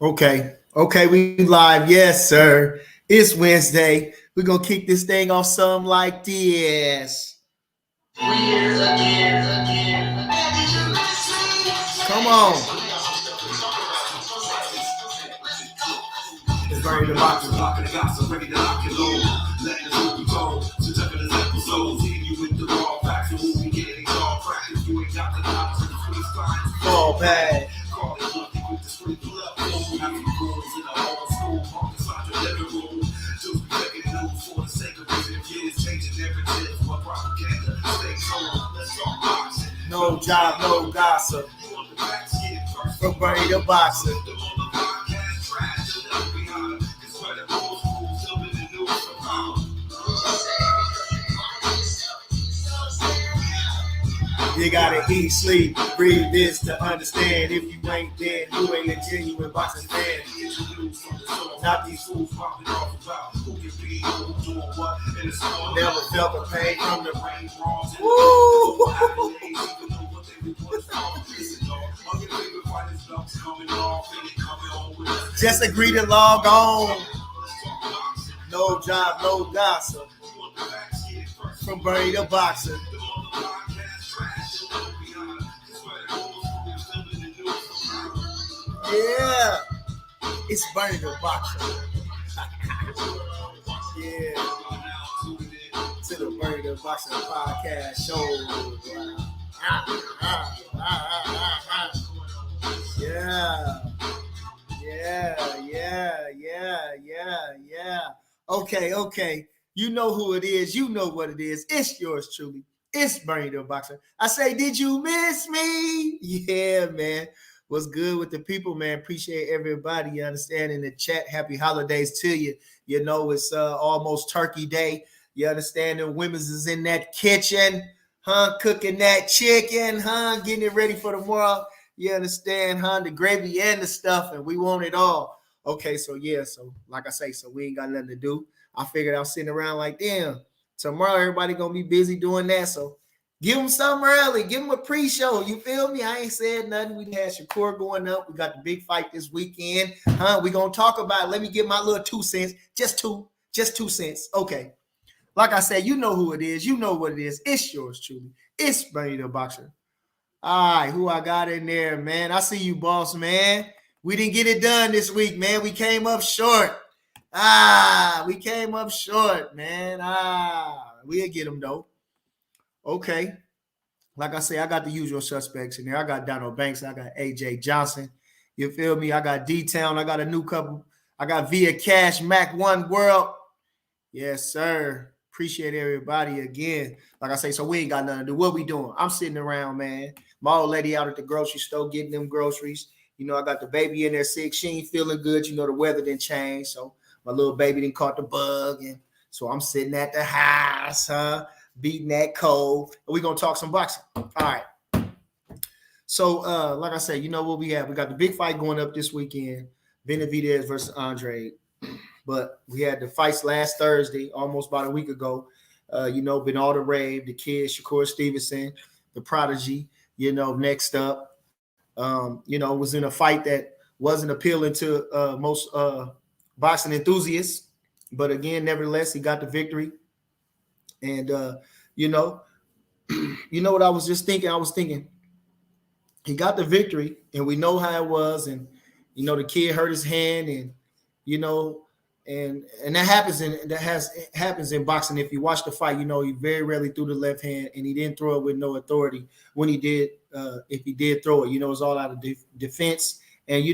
Okay. Okay, we live. Yes, sir. It's Wednesday. We're gonna kick this thing off something like this. Come on. It's ready to box. Ready to lock and load. Letting the movie go. So check this episode. Hitting you with the raw facts. And we'll be getting all practice. You ain't got the knowledge of the free spine. Fall back. Call it lucky with the street club. Having goals in a old school. On the side of living room. Just making news for the sake of raising kids. Changing narratives for propaganda. Stay cold. Let's talk boxing. No job, no gossip. From Bernie the Boxer. You gotta eat, sleep, breathe this to understand. If you ain't dead, you ain't a genuine boxing fan. Not these fools popping off about who can be who doing what. And it's all never felt the pain from the rain wrongs. Just agree to log on. No job, no gossip. From Bernie the Boxer. Yeah, it's Bernie the Boxer. Yeah, to the Bernie the Boxer podcast show. Yeah. Okay. You know who it is. You know what it is. It's yours truly. It's Bernie the Boxer. I say, did you miss me? Yeah, man. What's good with the people, man? Appreciate everybody. You understand in the chat. Happy holidays to you. You know, it's almost Turkey Day. You understand the women's is in that kitchen, cooking that chicken, getting it ready for tomorrow. You understand, the gravy and the stuff, and we want it all. Okay, so like I say, so we ain't got nothing to do. I figured I was sitting around like, damn, tomorrow everybody gonna be busy doing that, so give them something early. Give them a pre-show. You feel me? I ain't said nothing. We had Shakur going up. We got the big fight this weekend. We gonna talk about it. Let me get my little 2 cents. Just 2 cents. Okay. Like I said, you know who it is. You know what it is. It's yours truly. It's Bernie the Boxer. All right, who I got in there, man? I see you, boss, man. We didn't get it done this week, man. We came up short. We came up short, man. We'll get them, though. Okay. Like I say, I got the usual suspects in there. I got Donald Banks. I got AJ Johnson. You feel me? I got D-Town. I got a new couple. I got Via Cash, Mac One World. Yes, sir. Appreciate everybody again. Like I say, so we ain't got nothing to do. What we doing? I'm sitting around, man. My old lady out at the grocery store getting them groceries. You know, I got the baby in there sick. She ain't feeling good. You know, the weather didn't change. So my little baby didn't caught the bug. And so I'm sitting at the house, beating that cold. We're going to talk some boxing. All right. So, like I said, you know what we have? We got the big fight going up this weekend. Beneviedez versus Andrade. But we had the fights last Thursday, almost about a week ago. Been all the rave, the kid, Shakur Stevenson, the prodigy, next up. Was in a fight that wasn't appealing to most boxing enthusiasts. But again, nevertheless, he got the victory. And, what I was just thinking? I was thinking he got the victory, and we know how it was. And, the kid hurt his hand, and, and that happens in boxing. If you watch the fight, he very rarely threw the left hand, and he didn't throw it with no authority. When he did, if he did throw it, it's all out of defense, and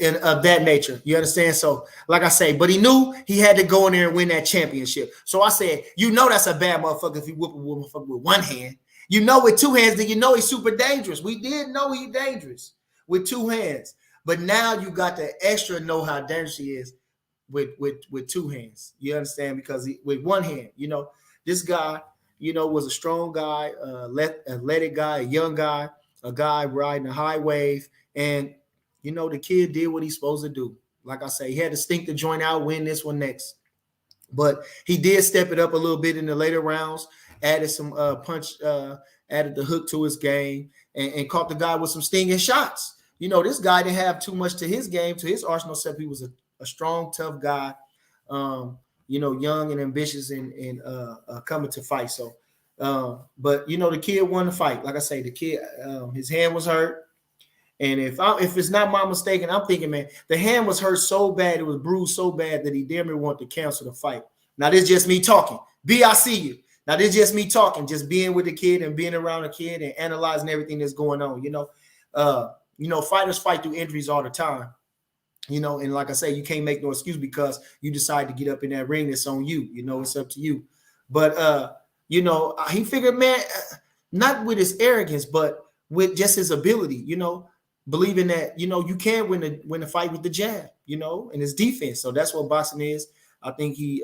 and of that nature. You understand? So, like I say, but he knew he had to go in there and win that championship. So I said, that's a bad motherfucker if you whoop a motherfucker with one hand. With two hands, then he's super dangerous. We did know he's dangerous with two hands. But now you got the extra know how dangerous he is with two hands. You understand? Because with one hand, this guy, was a strong guy, athletic guy, a young guy, a guy riding a high wave. And, the kid did what he's supposed to do. Like I say, he had to stink the joint out, win this one next. But he did step it up a little bit in the later rounds, added some punch, added the hook to his game, and caught the guy with some stinging shots. this guy didn't have too much to his game, to his arsenal, except he was a strong, tough guy, young and ambitious and coming to fight. So, but the kid won the fight. Like I say, the kid, his hand was hurt. And if it's not my mistake, and I'm thinking, man, the hand was hurt so bad, it was bruised so bad that he damn near wanted to cancel the fight. Now, this is just me talking. I see you. Now, this is just me talking, just being with the kid and being around the kid and analyzing everything that's going on. Fighters fight through injuries all the time. And like I say, you can't make no excuse because you decide to get up in that ring. It's on you. It's up to you. But, he figured, man, not with his arrogance, but with just his ability, believing that, you can win the fight with the jab, and his defense. So that's what boxing is. I think he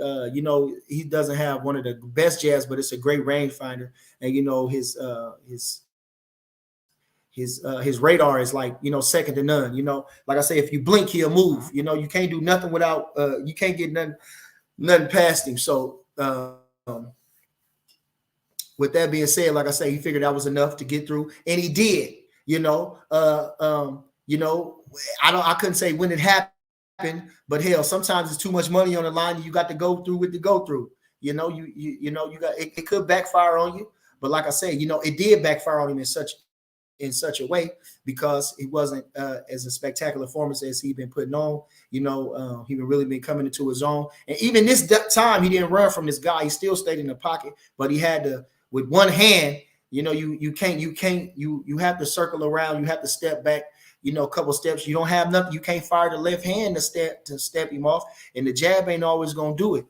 doesn't have one of the best jabs, but it's a great rangefinder. And, his radar is like, second to none. Like I say, if you blink, he'll move. You can't do nothing without, you can't get nothing past him. So with that being said, like I say, he figured that was enough to get through, and he did. I couldn't say when it happened, but hell, sometimes it's too much money on the line, and you got to go through with the go through. You got it could backfire on you, but like I say, it did backfire on him in such a way because it wasn't as a spectacular performance as he'd been putting on. He really been coming into his own, and even this time he didn't run from this guy. He still stayed in the pocket, but he had to with one hand. You have to circle around. You have to step back, a couple steps. You don't have nothing. You can't fire the left hand to step him off. And the jab ain't always going to do it.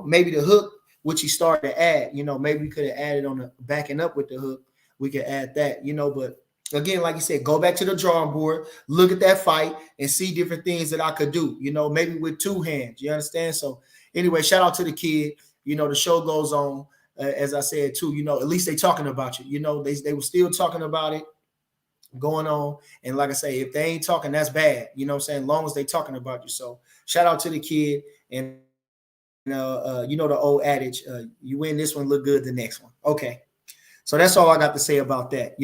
Maybe the hook, which he started to add, maybe we could have added on the backing up with the hook. We could add that, but again, like you said, go back to the drawing board, look at that fight and see different things that I could do, maybe with two hands. You understand? So anyway, shout out to the kid. The show goes on. As I said too, at least they talking about you. They were still talking about it going on. And like I say, if they ain't talking, that's bad. What I'm saying? As long as they talking about you. So shout out to the kid. And the old adage, you win this one, look good the next one. Okay. So that's all I got to say about that.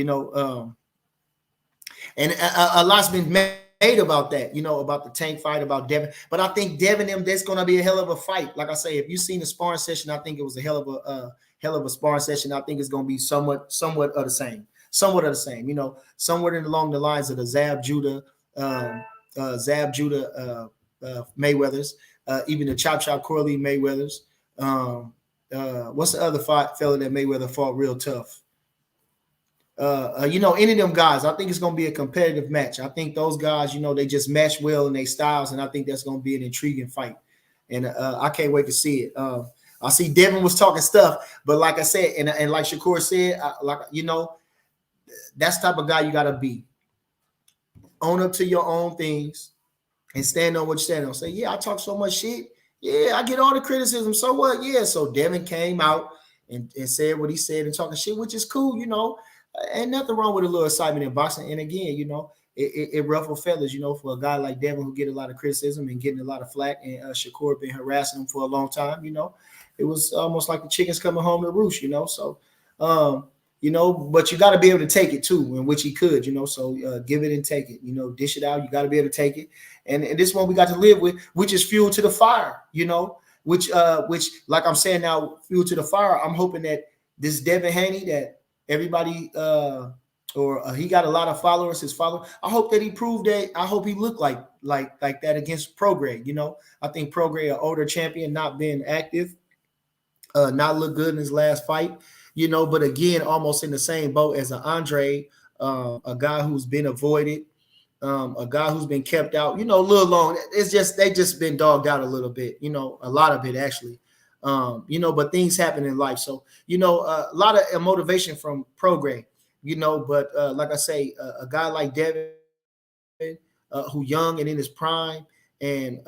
And a lot's been made about that, about the Tank fight, about Devin. But I think Devin that's going to be a hell of a fight. Like I say, if you've seen the sparring session, I think it was a hell of a sparring session. I think it's going to be somewhat of the same. Somewhat along the lines of the Zab Judah Mayweathers, even the Chop Corley Mayweathers. What's the other fella that Mayweather fought real tough? Any of them guys, I think it's going to be a competitive match. I think those guys, they just match well in their styles, and I think that's going to be an intriguing fight. And I can't wait to see it. I see Devin was talking stuff, but like I said, and like Shakur said, that's the type of guy you got to be. Own up to your own things and stand on what you stand on. Say, yeah, I talk so much shit. Yeah, I get all the criticism. So what? Yeah. So Devin came out and said what he said and talking shit, which is cool, Ain't nothing wrong with a little excitement in boxing. And again, it ruffled feathers, for a guy like Devin who get a lot of criticism and getting a lot of flack, and Shakur been harassing him for a long time. It was almost like the chickens coming home to roost. So, but you got to be able to take it too, in which he could. So give it and take it. Dish it out. You got to be able to take it, and this one we got to live with, which is fuel to the fire. Which like I'm saying now, fuel to the fire. I'm hoping that this Devin Haney that everybody he got a lot of followers, his followers. I hope that he proved that. I hope he looked like that against Prograis. I think Prograis, an older champion, not being active, not look good in his last fight, but again, almost in the same boat as an Andrade, a guy who's been avoided, a guy who's been kept out, a little long. It's just, they just been dogged out a little bit, a lot of it actually. But things happen in life. So, a lot of motivation from Prograis, but like I say, a guy like Devin, who young and in his prime, and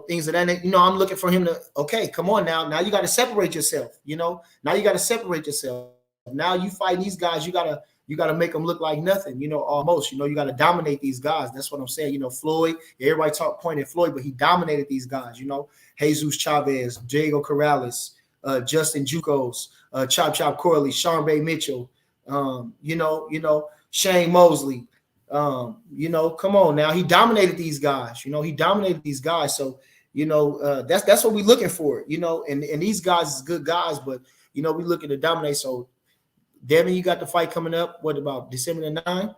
things of that. I'm looking for him to, okay, come on now you got to separate yourself. Now you got to separate yourself. Now you fight these guys, you gotta make them look like nothing. Almost. You got to dominate these guys. That's what I'm saying. Floyd. Everybody pointed Floyd, but he dominated these guys. Jesus Chavez, Diego Corrales, Justin Jucos, Chop Corley, Sean Ray Mitchell, Shane Mosley, You know, come on now. He dominated these guys. You know, he dominated these guys. So, you know, that's what we're looking for. You know, and these guys is good guys, but you know, we looking to dominate. So, Devin, you got the fight coming up. What about December the 9th?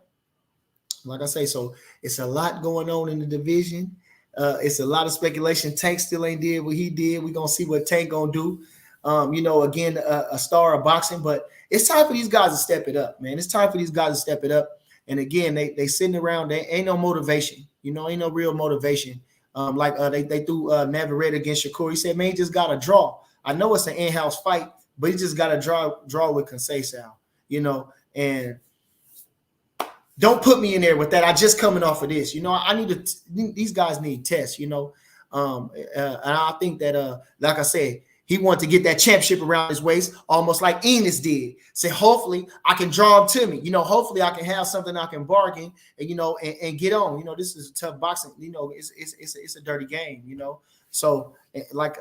Like I say, so it's a lot going on in the division. It's a lot of speculation. Tank still ain't did what he did. We're gonna see what Tank gonna do. You know, again, a star of boxing, but it's time for these guys to step it up, man. It's time for these guys to step it up. And again, they sitting around. They ain't no motivation. You know, ain't no real motivation. Like they threw Benavidez against Shakur. He said, man, he just got to draw. I know it's an in-house fight, but he just got to draw with Conceição. You know, and don't put me in there with that. I just coming off of this. You know, I need to. These guys need tests. You know, and I think that like I said, he wanted to get that championship around his waist, almost like Enos did. Say, hopefully I can draw him to me. You know, hopefully I can have something I can bargain and, you know, and get on. You know, this is a tough boxing. You know, it's a dirty game, you know. So, like,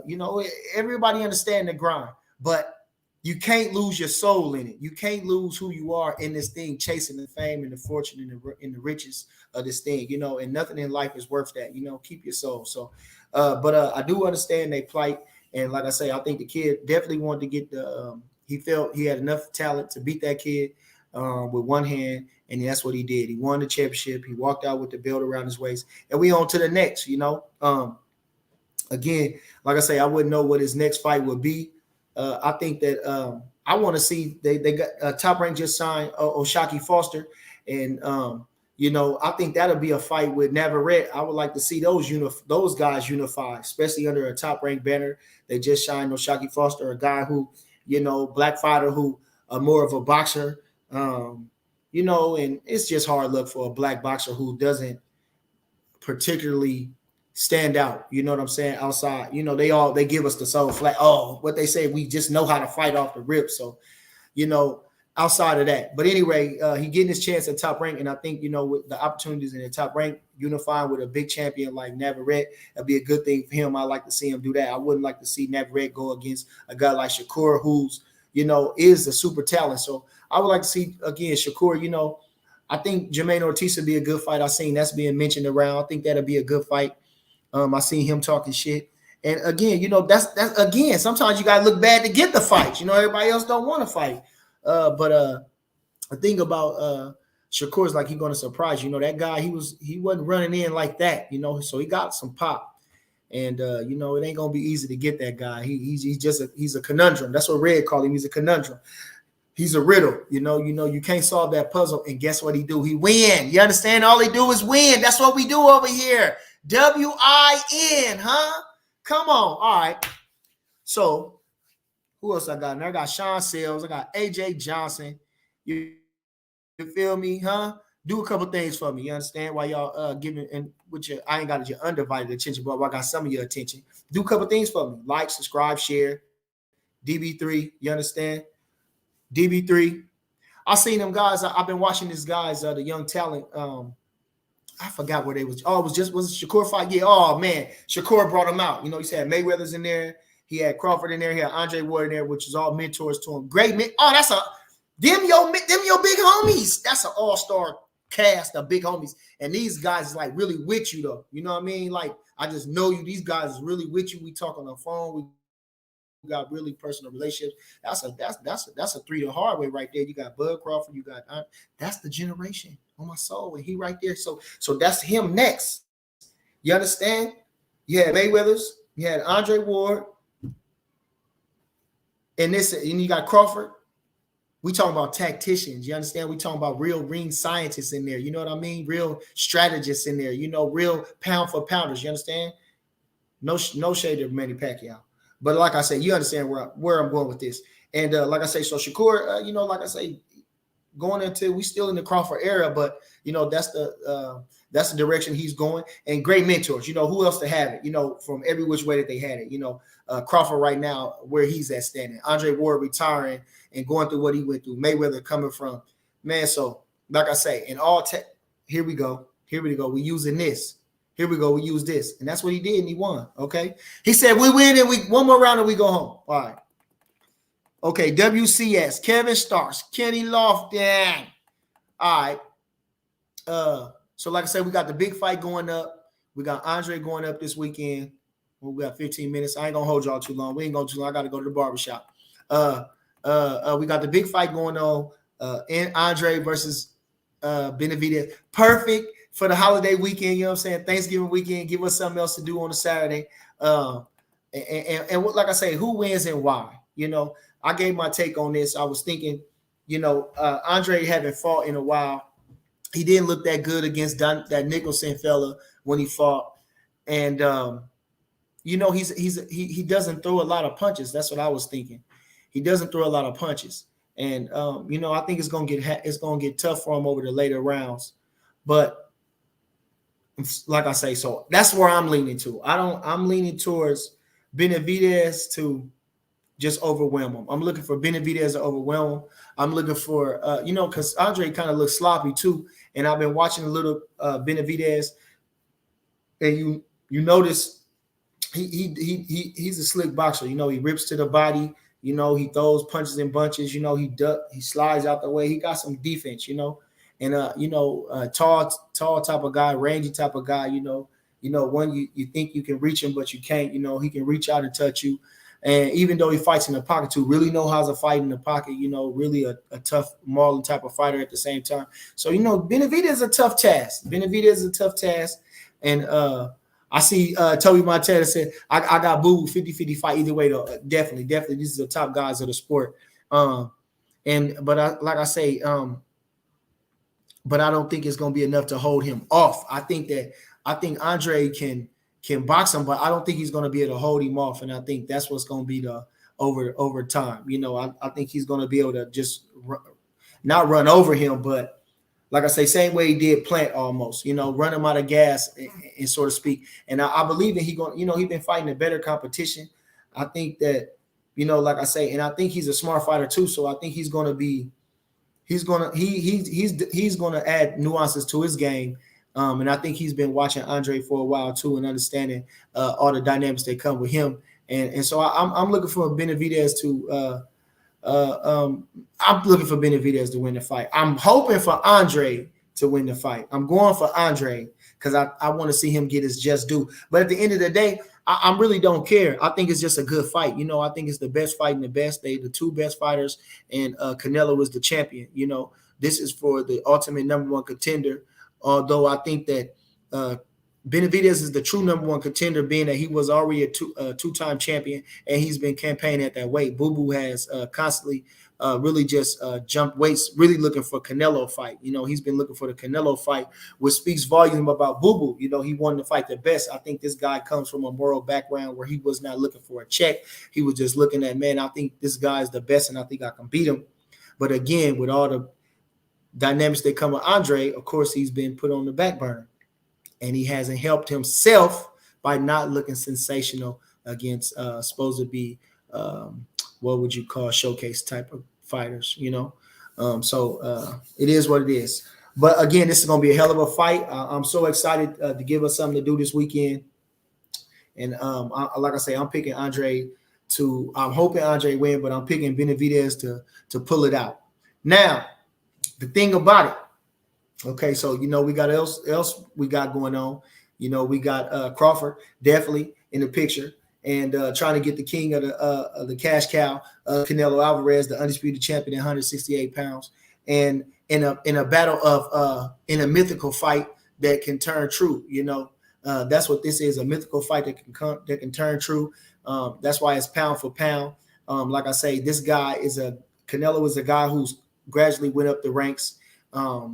you know, everybody understand the grind, but you can't lose your soul in it. You can't lose who you are in this thing, chasing the fame and the fortune and the riches of this thing, you know, and nothing in life is worth that. You know, keep your soul. So, but I do understand their plight. And like I say, I think the kid definitely wanted to get the he felt he had enough talent to beat that kid with one hand, and that's what he did. He won the championship. He walked out with the belt around his waist, and we on to the next, you know. Again, like I say, I wouldn't know what his next fight would be. I think that I want to see they got Top Rank just signed Shakur Foster, and you know, I think that'll be a fight with Navarrete. I would like to see those guys unified, especially under a Top Rank banner. They just signed Shakur Foster, a guy who, you know, black fighter who more of a boxer. You know, and it's just hard luck for a black boxer who doesn't particularly stand out. You know what I'm saying? Outside, you know, they give us the soul flat. Oh, what they say, we just know how to fight off the rip. So, you know, outside of that. But anyway, he getting his chance at Top Rank, and I think, you know, with the opportunities in the Top Rank, unifying with a big champion like Navarrete, that'd be a good thing for him. I like to see him do that. I wouldn't like to see Navarrete go against a guy like Shakur, who's, you know, is a super talent. So I would like to see, again, Shakur, you know, I think Jermaine Ortiz would be a good fight. I seen that's being mentioned around. I think that'll be a good fight. I seen him talking shit. And again, you know, that's again, sometimes you gotta look bad to get the fight. You know, everybody else don't want to fight. But the thing about Shakur is like he's gonna surprise you. You know, that guy, he wasn't running in like that, you know, so he got some pop. And you know, it ain't gonna be easy to get that guy. He's a conundrum. That's what Red called him. He's a conundrum. He's a riddle. You know, you can't solve that puzzle. And guess what he do? He win. You understand? All he do is win. That's what we do over here. WIN, huh? Come on. All right. So who else I got? And I got Sean Sales. I got AJ Johnson. You feel me, huh? Do a couple things for me. You understand? Why y'all giving and with your I ain't got your undivided attention, but I got some of your attention. Do a couple things for me. Like, subscribe, share. DB3, you understand? DB3. I seen them guys. I've been watching these guys, the young talent. I forgot where they was. Oh, was it Shakur fight? Yeah. Oh man, Shakur brought him out. You know, he had Mayweather's in there. He had Crawford in there. He had Andre Ward in there, which is all mentors to him. Great men. Oh, that's them your big homies. That's an all-star cast of big homies. And these guys is like really with you though. You know what I mean? Like I just know you. These guys is really with you. We talk on the phone. We got really personal relationships. That's a 3 the hard way right there. You got Bud Crawford. You got that's the generation on my soul, and he right there. So that's him next. You understand? You had Mayweather's. You had Andre Ward. And you got Crawford. We talking about tacticians. You understand? We talking about real ring scientists in there. You know what I mean? Real strategists in there. You know, real pound for pounders. You understand? No shade of Manny Pacquiao. But like I say, you understand where I'm going with this. And like I say, so Shakur, you know, like I say, going into we still in the Crawford era, but you know that's the direction he's going. And great mentors. You know who else to have it? You know, from every which way that they had it. You know, Crawford right now where he's at standing. Andre Ward retiring and going through what he went through. Mayweather coming from man. So like I say, in all here we go. We using this. Here we go. We use this. And that's what he did, and he won. Okay. He said, we win and one more round and we go home. All right. Okay. WCS, Kevin Starks, Kenny Lofton. All right. So like I said, we got the big fight going up. We got Andre going up this weekend. We got 15 minutes. I ain't gonna hold y'all too long. We ain't going too long. I gotta go to the barbershop. We got the big fight going on. And Andre versus Beneviedez. Perfect for the holiday weekend. You know what I'm saying? Thanksgiving weekend. Give us something else to do on a Saturday. And like I say, who wins and why? You know, I gave my take on this. I was thinking, you know, Andre haven't fought in a while. He didn't look that good against that Nicholson fella when he fought, and you know he doesn't throw a lot of punches. That's what I was thinking. He doesn't throw a lot of punches, and you know I think it's gonna get tough for him over the later rounds. But like I say, so that's where I'm leaning to. I'm leaning towards Beneviedez to just overwhelm him. I'm looking for Benavidez to overwhelm him. I'm looking for, you know, because Andre kind of looks sloppy too. And I've been watching a little Benavidez, and you notice he's a slick boxer. You know, he rips to the body. You know, he throws punches in bunches. You know, he slides out the way. He got some defense. You know, and you know, tall type of guy, rangy type of guy. You know, when you think you can reach him, but you can't. You know, he can reach out and touch you. And even though he fights in the pocket too, really know how to fight in the pocket, you know, really a tough Marlon type of fighter at the same time. So, you know, Beneviedez is a tough task. And I see Toby Montana said, I got boo 50-50 fight either way, though. Definitely. These are the top guys of the sport. But I say, but I don't think it's going to be enough to hold him off. I think Andre can box him, but I don't think he's going to be able to hold him off. And I think that's what's going to be the over time. You know, I think he's going to be able to just not run over him, but like I say, same way he did Plant almost, you know, run him out of gas and so to speak. And I believe that he's been fighting a better competition. I think that, you know, like I say, and I think he's a smart fighter too. So I think he's going to add nuances to his game. And I think he's been watching Andre for a while too, and understanding all the dynamics that come with him. And so I'm looking for Beneviedez to to win the fight. I'm hoping for Andre to win the fight. I'm going for Andre because I want to see him get his just due. But at the end of the day, I really don't care. I think it's just a good fight. You know, I think it's the best fight and the best. The two best fighters, and Canelo is the champion. You know, this is for the ultimate #1 contender. Although I think that Beneviedez is the true #1 contender, being that he was already a two-time champion and he's been campaigning at that weight. Boo Boo has constantly really just jumped weights, really looking for Canelo fight. You know, he's been looking for the Canelo fight, which speaks volume about Boo Boo. You know, he wanted to fight the best. I think this guy comes from a moral background where he was not looking for a check. He was just looking at, man, I think this guy is the best and I think I can beat him. But again, with all the dynamics that come with Andre, of course, he's been put on the back burner, and he hasn't helped himself by not looking sensational against supposed to be what would you call showcase type of fighters, you know. So it is what it is. But again, this is going to be a hell of a fight. I'm so excited to give us something to do this weekend. And like I say, I'm picking Andre I'm hoping Andre win, but I'm picking Beneviedez to pull it out. Now, the thing about it, okay, so you know we got else we got going on. You know, we got Crawford definitely in the picture, and trying to get the king of the cash cow, Canelo Alvarez, the undisputed champion at 168 pounds, and in a battle of in a mythical fight that can turn true. You know, that's what this is, a mythical fight that can turn true. That's why it's pound for pound. Like I say, Canelo is a guy who's gradually went up the ranks, a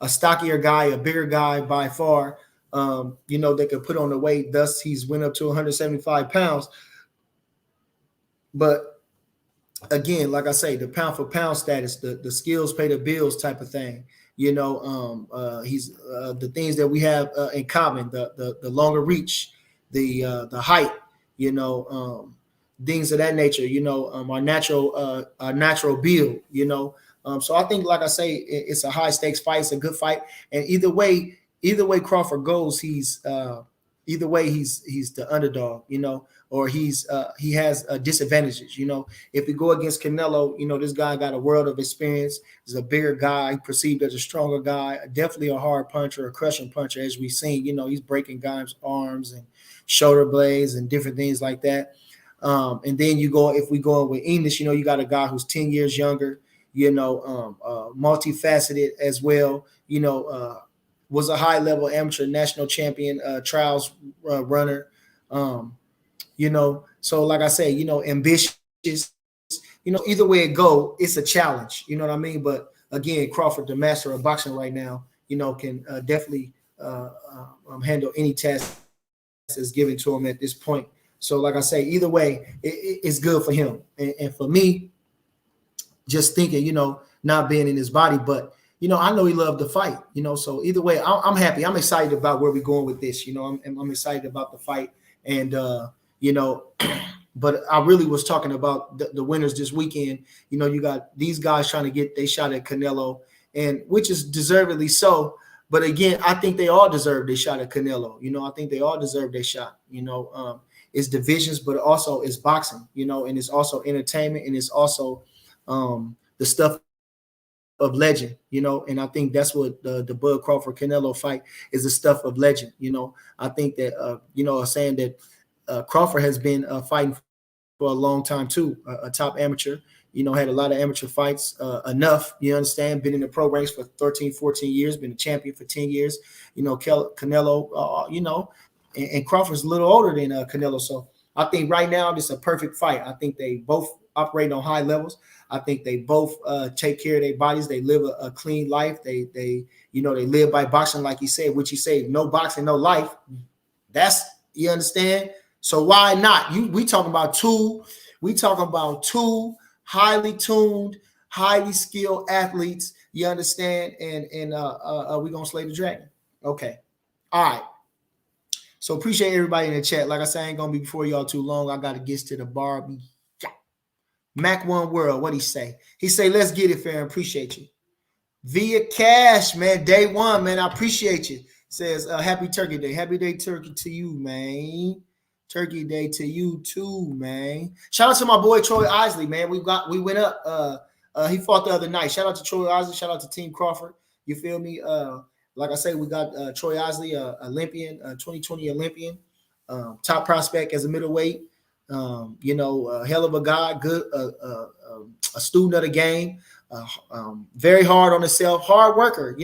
stockier guy, a bigger guy by far, you know, that could put on the weight. Thus, he's went up to 175 pounds. But again, like I say, the pound for pound status, the skills pay the bills type of thing. You know, he's the things that we have in common, the longer reach, the height, you know, things of that nature, you know, our natural build, you know. So I think, like I say, it's a high stakes fight. It's a good fight. And either way Crawford goes, he's either way, he's the underdog, or he has disadvantages. If we go against Canelo, this guy got a world of experience. He's a bigger guy, perceived as a stronger guy, definitely a hard puncher, a crushing puncher, as we've seen. He's breaking guys' arms and shoulder blades and different things like that. And then if we go with English, you got a guy who's 10 years younger, multifaceted as well, was a high-level amateur national champion trials runner. So like I say, ambitious, either way it go, it's a challenge, you know what I mean? But again, Crawford, the master of boxing right now, can definitely handle any task that's given to him at this point. So like I say, either way, it's good for him. And for me, just thinking, not being in his body, but I know he loved to fight, so either way, I'm happy. I'm excited about where we're going with this. I'm excited about the fight. And, but I really was talking about the winners this weekend. You got these guys trying to get their shot at Canelo, and which is deservedly so. But again, I think they all deserve their shot at Canelo. I think they all deserve their shot. It's divisions, but also it's boxing, and it's also entertainment, and it's also the stuff of legend, and I think that's what the Bud Crawford Canelo fight is, the stuff of legend. I think that saying that Crawford has been fighting for a long time too, a top amateur, had a lot of amateur fights, enough, you understand, been in the pro ranks for 13, 14 years, been a champion for 10 years, Canelo, and Crawford's a little older than Canelo. So I think right now this is a perfect fight. I think they both operate on high levels. I think they both take care of their bodies. They live a clean life. They live by boxing, like he said, which he said, no boxing, no life. That's, you understand? So why not? We talking about two highly tuned, highly skilled athletes. You understand? And we're gonna slay the dragon. Okay. All right. So appreciate everybody in the chat. Like I said, I ain't gonna be before y'all too long. I gotta get to the bar. Mac One World, what he say? He say, let's get it, fam. Appreciate you. Via cash, man. Day one, man. I appreciate you. Says, happy Turkey Day. Happy Day Turkey to you, man. Turkey Day to you too, man. Shout out to my boy Troy Isley, man. We went up. He fought the other night. Shout out to Troy Isley. Shout out to Team Crawford. You feel me? Like I say, we got Troy Isley, Olympian, 2020 Olympian, top prospect as a middleweight. A hell of a guy, good, a student of the game, very hard on himself, hard worker,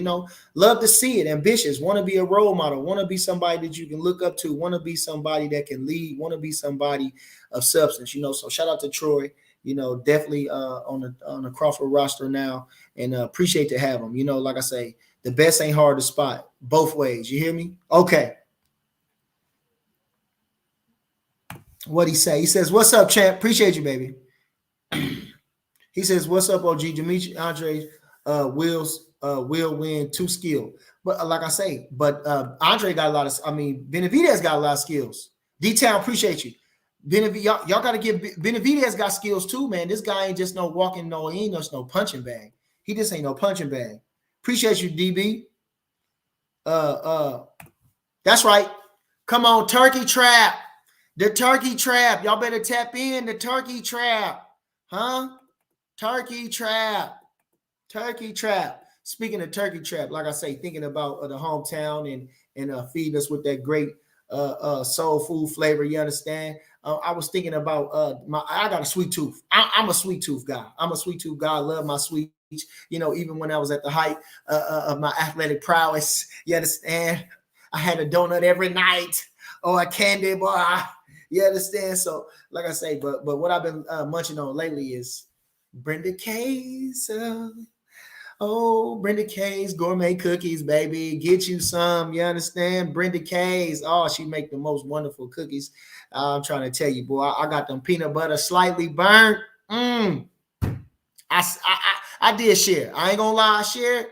love to see it, ambitious, want to be a role model, want to be somebody that you can look up to, want to be somebody that can lead, want to be somebody of substance, so shout out to Troy, definitely on the Crawford roster now, and appreciate to have him. Like I say, the best ain't hard to spot both ways. You hear me? Okay. What he say? He says, "What's up, champ? Appreciate you, baby." He says, "What's up, OG? Dimitri Andre will win, too skilled." But like I say, Andre got a lot of. Beneviedez got a lot of skills. D-Town, appreciate you. Y'all got to give Beneviedez got skills too, man. This guy ain't just no walking, he ain't just no punching bag. He just ain't no punching bag. Appreciate you, DB. That's right. Come on, Turkey Trap. The Turkey Trap. Y'all better tap in the Turkey Trap. Huh? Turkey Trap. Turkey Trap. Speaking of Turkey Trap, like I say, thinking about the hometown and feeding us with that great soul food flavor, you understand? I was thinking about I got a sweet tooth. I'm a sweet tooth guy. I'm a sweet tooth guy. I love my sweets. Even when I was at the height of my athletic prowess, you understand? I had a donut every night or a candy bar. You understand? So, like I say, but what I've been munching on lately is Brenda K's. Brenda K's gourmet cookies, baby. Get you some. You understand? Brenda K's. Oh, she make the most wonderful cookies. I'm trying to tell you, boy. I got them peanut butter slightly burnt. I did share. I ain't gonna lie, I shared,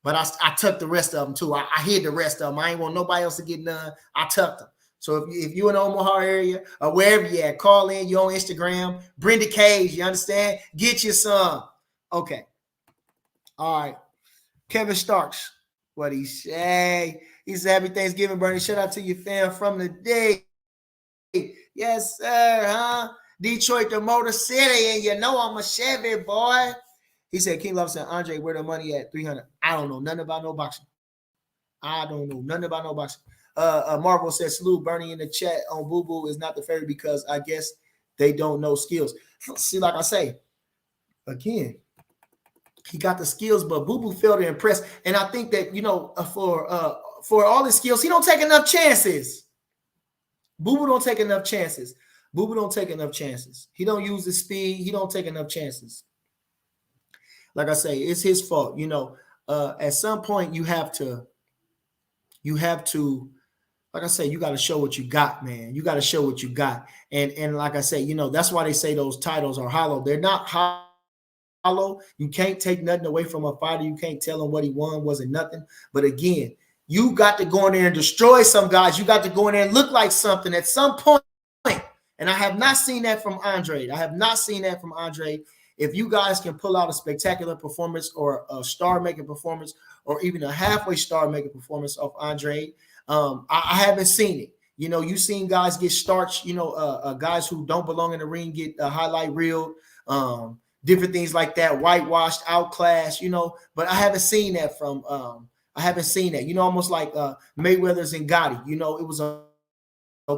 but I tucked the rest of them too. I hid the rest of them. I ain't want nobody else to get none. I tucked them. So if you in the Omaha area or wherever you at, call in. You on Instagram, Brenda Cage. You understand? Get you some. Okay. All right. Kevin Starks. What he say? He said, happy Thanksgiving, Bernie. Shout out to your fam from the day. Yes, sir, huh? Detroit, the Motor City, and you know I'm a Chevy boy. He said, King Love said, Andre, where the money at? 300. I don't know nothing about no boxing. I don't know nothing about no boxing. Marvel says, salute Bernie in the chat on Boo Boo is not the favorite because I guess they don't know skills. See, like I say, again, he got the skills, but Boo Boo failed to impress. And I think that, you know, for all his skills, he don't take enough chances. Boo Boo don't take enough chances. Boo Boo don't take enough chances. He don't use the speed. He don't take enough chances. Like I say, it's his fault. You know, at some point you have to, like I say, you got to show what you got, man. You got to show what you got. And like I say, you know, that's why they say those titles are hollow. They're not hollow. You can't take nothing away from a fighter. You can't tell him what he won wasn't nothing. But again, you got to go in there and destroy some guys. You got to go in there and look like something at some point. And I have not seen that from Andrade. I have not seen that from Andrade. If you guys can pull out a spectacular performance or a star-making performance or even a halfway star-making performance of Andrade, I haven't seen it. You know, you've seen guys get starched, you know, guys who don't belong in the ring get highlight reeled, different things like that, whitewashed, outclassed, you know, but I haven't seen that from I haven't seen that. You know, almost like Mayweather's and Gotti, you know, it was a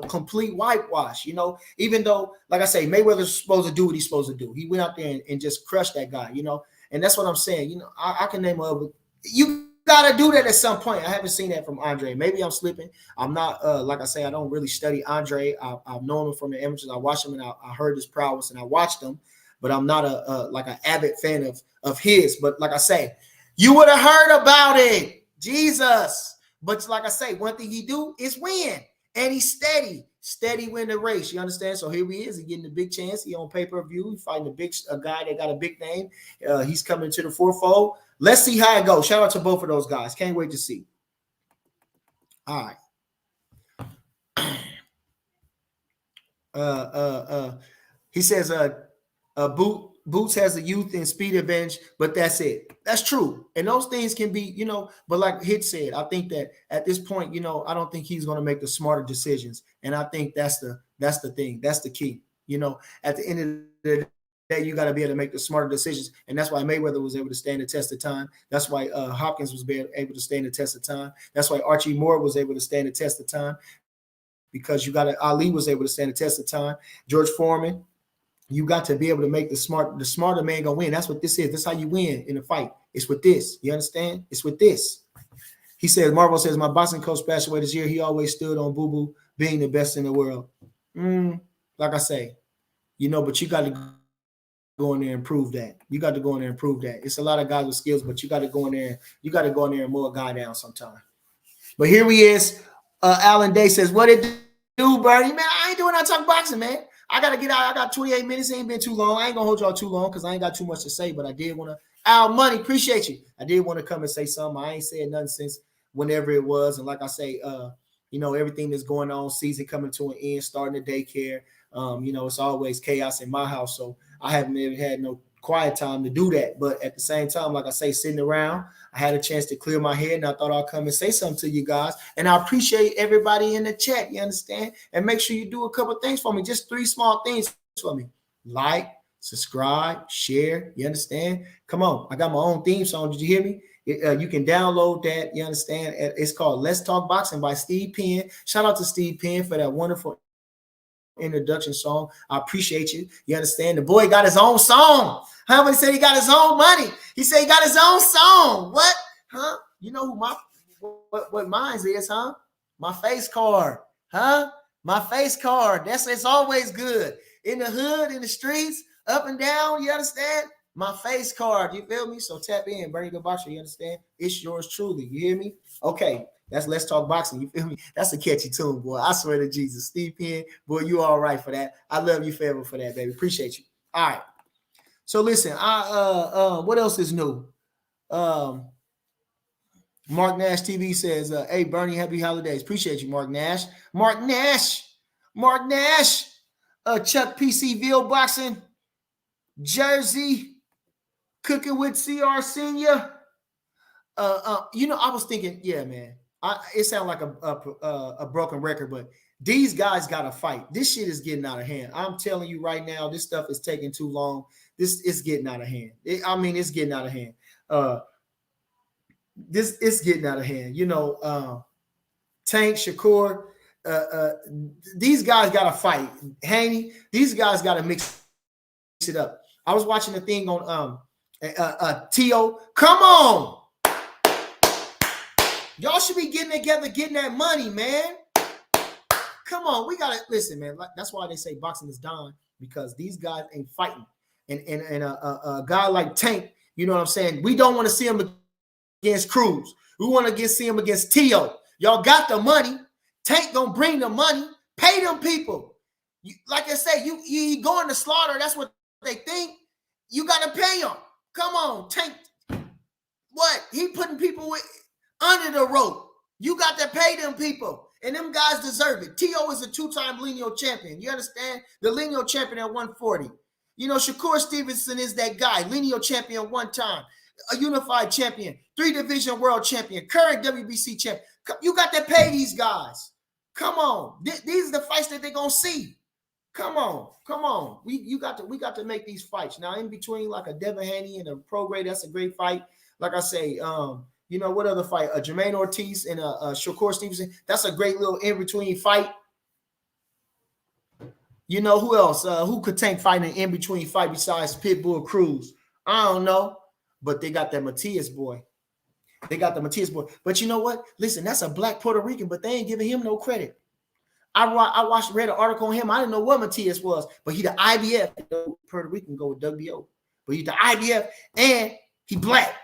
complete whitewash, you know, even though, like I say, Mayweather's supposed to do what he's supposed to do. He went out there and just crushed that guy, you know, and that's what I'm saying. You know, I can name a, you got to do that at some point. I haven't seen that from Andre. Maybe I'm slipping. I'm not, like I say, I don't really study Andre. I've known him from the amateurs. I watched him and I heard his prowess and I watched him, but I'm not like an avid fan of his. But like I say, you would have heard about it, Jesus. But like I say, one thing he do is win. And he's steady win the race. You understand? So here he is. He's getting the big chance. He on pay-per-view. He's fighting a guy that got a big name. He's coming to the fourfold. Let's see how it goes. Shout out to both of those guys. Can't wait to see. All right. He says Boots has the youth and speed advantage, but that's it. That's true. And those things can be, you know, but like Hit said, I think that at this point, you know, I don't think he's going to make the smarter decisions. And I think that's the thing. That's the key. You know, at the end of the day, you got to be able to make the smarter decisions. And that's why Mayweather was able to stand the test of time. That's why Hopkins was able to stand the test of time. That's why Archie Moore was able to stand the test of time, because Ali was able to stand the test of time. George Foreman. You got to be able to make the smarter man go win. That's what this is. That's how you win in a fight. It's with this. You understand? It's with this. He says, Marvel says, my boxing coach passed away this year. He always stood on Boo Boo being the best in the world. Like I say, you know, but you got to go in there and prove that. You got to go in there and prove that. It's a lot of guys with skills, but you got to go in there. You got to go in there and mow a guy down sometime. But here he is. Alan Day says, what it do, Bernie? Man, I ain't doing that talk boxing, man. I got to get out. I got 28 minutes. It ain't been too long. I ain't going to hold y'all too long because I ain't got too much to say, but I did want to. Al Money, appreciate you. I did want to come and say something. I ain't said nothing since whenever it was. And like I say, you know, everything that's going on, season coming to an end, starting the daycare. You know, it's always chaos in my house. So I haven't even had no quiet time to do that. But at the same time, like I say, sitting around, I had a chance to clear my head and I thought I'll come and say something to you guys. And I appreciate everybody in the chat. You understand? And make sure you do a couple of things for me. Just 3 small things for me. Like, subscribe, share. You understand? Come on. I got my own theme song. Did you hear me? You can download that. You understand? It's called Let's Talk Boxing by Steve Penn. Shout out to Steve Penn for that wonderful introduction song. I appreciate you. You understand? The boy got his own song. Huh? He said he got his own money. He said he got his own song. What? Huh? You know who what mine's is, huh? My face card. Huh? My face card. It's always good. In the hood, in the streets, up and down, you understand? My face card. You feel me? So tap in, Bernie the Boxer. You understand? It's yours truly. You hear me? Okay. That's Let's Talk Boxing. You feel me? That's a catchy tune, boy. I swear to Jesus. Steve Penn, boy, you all right for that. I love you forever for that, baby. Appreciate you. All right. So listen, what else is new? Mark Nash TV says, hey, Bernie, happy holidays. Appreciate you, Mark Nash. Mark Nash. Chuck PCVille Boxing. Jersey. Cooking with CR Senior. I was thinking, yeah, man. It sounds like a broken record, but these guys got to fight. This shit is getting out of hand. I'm telling you right now, this stuff is taking too long. This is getting out of hand. It's getting out of hand. This it's getting out of hand. Tank, Shakur, these guys got to fight. Haney, these guys got to mix it up. I was watching the thing on T.O. Come on. Y'all should be getting together, getting that money, man. Come on, we gotta listen, man. That's why they say boxing is dying, because these guys ain't fighting. And a guy like Tank, you know what I'm saying? We don't want to see him against Cruz. We want to see him against T.O. Y'all got the money. Tank gonna bring the money. Pay them people. Like I say, you going to slaughter. That's what they think. You gotta pay them. Come on, Tank. What? He putting people under the rope. You got to pay them people. And them guys deserve it. T.O. is a two-time lineal champion. You understand? The lineal champion at 140. Shakur Stevenson is that guy. Lineal champion one time. A unified champion. 3-division world champion. Current WBC champion. You got to pay these guys. Come on. These are the fights that they're going to see. Come on. We got to make these fights. Now, in between, like a Devin Haney and a Pro Grade, that's a great fight. Like I say, what other fight? Jermaine Ortiz and Shakur Stevenson. That's a great little in-between fight. Who else? Who could Tank fight an in-between fight besides Pitbull Cruz? I don't know. But they got that Matias boy. But you know what? Listen, that's a black Puerto Rican, but they ain't giving him no credit. I read an article on him. I didn't know what Matias was, but he the IBF. Puerto Rican go with WBO. But he the IBF, and he black.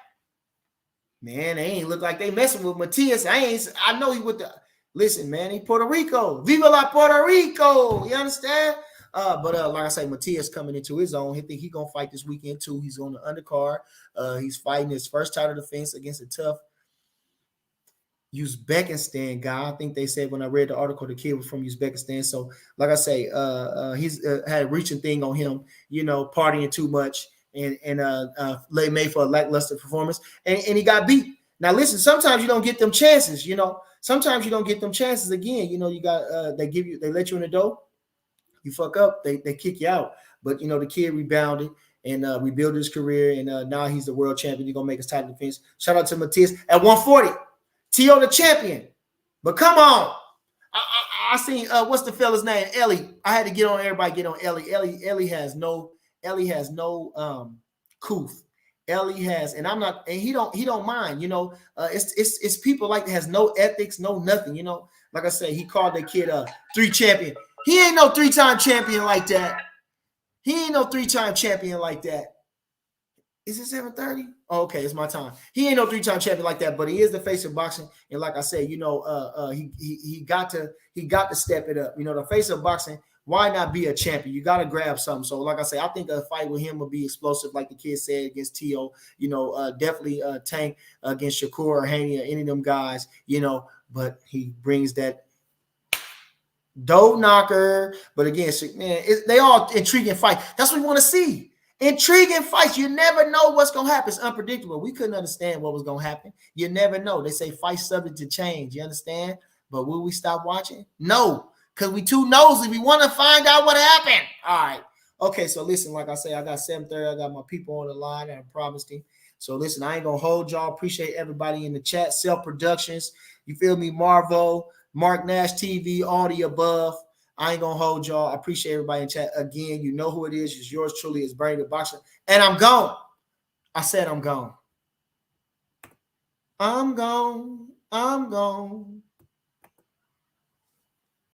Man, they ain't look like they messing with Matias. I know he with the listen, man. He Puerto Rico. Viva la Puerto Rico. You understand? But like I say, Matias coming into his own. He think he gonna fight this weekend too. He's on the undercard. He's fighting his first title defense against a tough Uzbekistan guy. I think they said when I read the article, the kid was from Uzbekistan. So, like I say, he's had a reaching thing on him. Partying too much. And made for a lackluster performance, and he got beat. Now listen, sometimes you don't get them chances. Sometimes you don't get them chances again. You got they let you in the door. You fuck up, they kick you out. But the kid rebounded and rebuilt his career, and now he's the world champion. He's gonna make his title defense. Shout out to Matias at 140. T.O. the champion. But come on, I seen what's the fella's name? Ellie. I had to get on everybody. Get on Ellie. Ellie has no couth. Ellie has, and I'm not, and he don't mind. It's people like that has no ethics, no nothing. Like I said, he called the kid a 3 champion. He ain't no 3-time champion like that. He ain't no 3-time champion like that. Is it 7:30? Oh, okay, it's my time. He ain't no 3-time champion like that, but he is the face of boxing. And like I said, he got to step it up. The face of boxing. Why not be a champion? You got to grab something. So, like I say, I think a fight with him will be explosive, like the kid said, against T.O. Definitely Tank against Shakur or Haney or any of them guys. But he brings that dough knocker. But again, man, they all intriguing fights. That's what we want to see. Intriguing fights. You never know what's going to happen. It's unpredictable. We couldn't understand what was going to happen. You never know. They say fights subject to change. You understand? But will we stop watching? No. Because we too nosy. We want to find out what happened. All right. Okay, so listen, like I say, I got 7:30. I got my people on the line, and I promised him. So listen, I ain't going to hold y'all. Appreciate everybody in the chat. Self Productions. You feel me? Marvo, Mark Nash TV, all the above. I ain't going to hold y'all. I appreciate everybody in chat. Again, you know who it is. It's yours truly. It's Bernie the Boxer. And I'm gone. I said I'm gone. I'm gone. I'm gone.